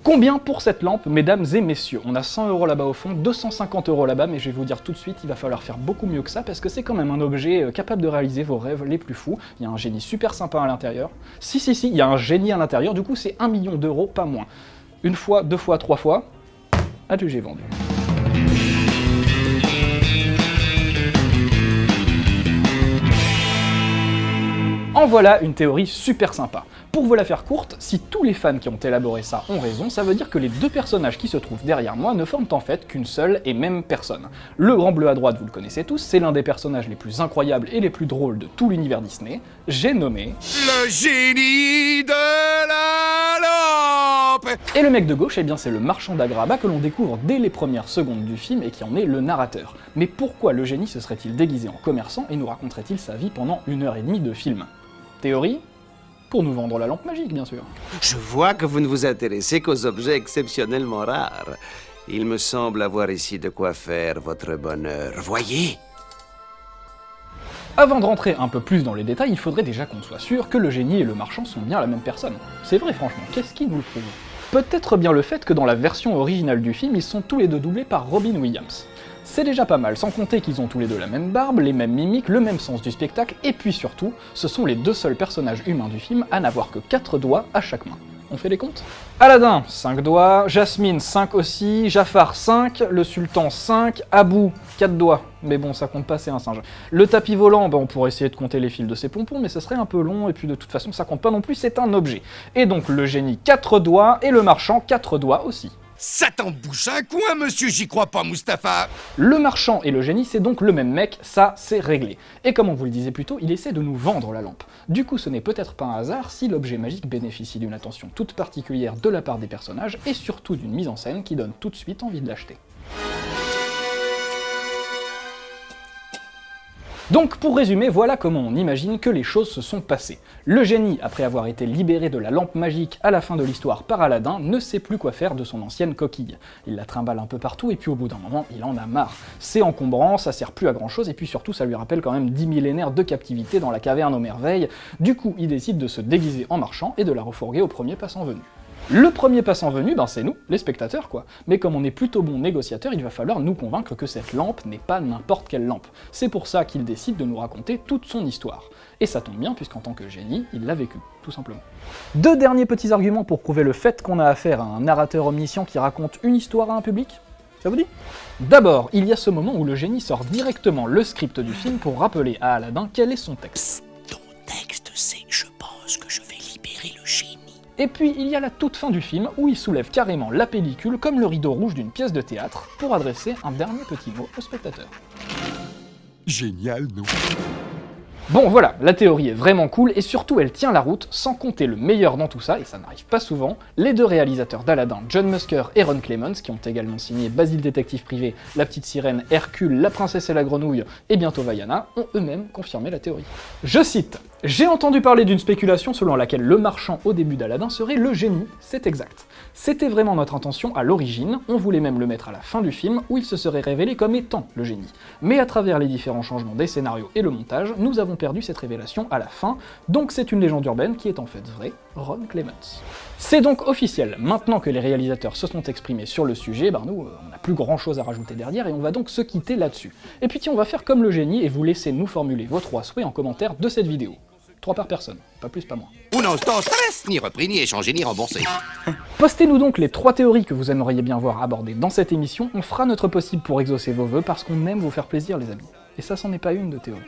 Combien pour cette lampe, mesdames et messieurs? On a 100 € là-bas au fond, 250 € là-bas, mais je vais vous dire tout de suite, il va falloir faire beaucoup mieux que ça, parce que c'est quand même un objet capable de réaliser vos rêves les plus fous. Il y a un génie super sympa à l'intérieur. Si, il y a un génie à l'intérieur, du coup c'est 1 million d'euros, pas moins. Une fois, deux fois, trois fois, adjugé vendu. En voilà une théorie super sympa. Pour vous la faire courte, si tous les fans qui ont élaboré ça ont raison, ça veut dire que les deux personnages qui se trouvent derrière moi ne forment en fait qu'une seule et même personne. Le grand bleu à droite, vous le connaissez tous, c'est l'un des personnages les plus incroyables et les plus drôles de tout l'univers Disney. J'ai nommé... le génie de la lampe. Et le mec de gauche, eh bien c'est le marchand d'Agraba que l'on découvre dès les premières secondes du film et qui en est le narrateur. Mais pourquoi le génie se serait-il déguisé en commerçant et nous raconterait-il sa vie pendant 1h30 de film? Théorie? Pour nous vendre la lampe magique, bien sûr. Je vois que vous ne vous intéressez qu'aux objets exceptionnellement rares. Il me semble avoir ici de quoi faire votre bonheur. Voyez? Avant de rentrer un peu plus dans les détails, il faudrait déjà qu'on soit sûr que le génie et le marchand sont bien la même personne. C'est vrai, franchement, qu'est-ce qui nous le prouve? Peut-être bien le fait que dans la version originale du film, ils sont tous les deux doublés par Robin Williams. C'est déjà pas mal, sans compter qu'ils ont tous les deux la même barbe, les mêmes mimiques, le même sens du spectacle, et puis surtout, ce sont les deux seuls personnages humains du film à n'avoir que 4 doigts à chaque main. On fait les comptes? Aladdin, 5 doigts, Jasmine, 5 aussi, Jafar, 5, le Sultan, 5, Abou, 4 doigts, mais bon, ça compte pas, c'est un singe. Le tapis volant, on pourrait essayer de compter les fils de ses pompons, mais ça serait un peu long, et puis de toute façon, ça compte pas non plus, c'est un objet. Et donc le génie, 4 doigts, et le marchand, 4 doigts aussi. Ça t'en bouche un coin, monsieur, j'y crois pas, Mustapha. Le marchand et le génie, c'est donc le même mec, ça, c'est réglé. Et comme on vous le disait plus tôt, il essaie de nous vendre la lampe. Du coup, ce n'est peut-être pas un hasard si l'objet magique bénéficie d'une attention toute particulière de la part des personnages, et surtout d'une mise en scène qui donne tout de suite envie de l'acheter. Donc pour résumer, voilà comment on imagine que les choses se sont passées. Le génie, après avoir été libéré de la lampe magique à la fin de l'histoire par Aladdin, ne sait plus quoi faire de son ancienne coquille. Il la trimballe un peu partout et puis au bout d'un moment, il en a marre. C'est encombrant, ça sert plus à grand chose et puis surtout ça lui rappelle quand même 10 millénaires de captivité dans la caverne aux merveilles. Du coup, il décide de se déguiser en marchand et de la refourguer au premier passant venu. Le premier passant venu, c'est nous, les spectateurs quoi. Mais comme on est plutôt bon négociateur, il va falloir nous convaincre que cette lampe n'est pas n'importe quelle lampe. C'est pour ça qu'il décide de nous raconter toute son histoire. Et ça tombe bien, puisqu'en tant que génie, il l'a vécu, tout simplement. Deux derniers petits arguments pour prouver le fait qu'on a affaire à un narrateur omniscient qui raconte une histoire à un public. Ça vous dit? D'abord, il y a ce moment où le génie sort directement le script du film pour rappeler à Aladdin quel est son texte. Ton texte, c'est « Je pense que je vais libérer le génie ». Et puis il y a la toute fin du film où il soulève carrément la pellicule comme le rideau rouge d'une pièce de théâtre pour adresser un dernier petit mot au spectateur. Génial, non? Bon voilà, la théorie est vraiment cool et surtout elle tient la route, sans compter le meilleur dans tout ça, et ça n'arrive pas souvent, les deux réalisateurs d'Aladdin, John Musker et Ron Clements, qui ont également signé Basile Détective Privé, La Petite Sirène, Hercule, La Princesse et la Grenouille et bientôt Vaiana, ont eux-mêmes confirmé la théorie. Je cite: « J'ai entendu parler d'une spéculation selon laquelle le marchand au début d'Aladdin serait le génie, c'est exact. C'était vraiment notre intention à l'origine, on voulait même le mettre à la fin du film où il se serait révélé comme étant le génie. Mais à travers les différents changements des scénarios et le montage, nous avons perdu cette révélation à la fin, donc c'est une légende urbaine qui est en fait vraie, Ron Clements. » C'est donc officiel, maintenant que les réalisateurs se sont exprimés sur le sujet, nous, on n'a plus grand chose à rajouter derrière et on va donc se quitter là-dessus. Et puis tiens, on va faire comme le génie et vous laisser nous formuler vos 3 souhaits en commentaire de cette vidéo. 3 par personne, pas plus, pas moins. Uno, dos, tres, ni repris, ni échangé, ni remboursé. Postez-nous donc les 3 théories que vous aimeriez bien voir abordées dans cette émission, on fera notre possible pour exaucer vos vœux parce qu'on aime vous faire plaisir les amis. Et ça, c'en est pas une de théorie.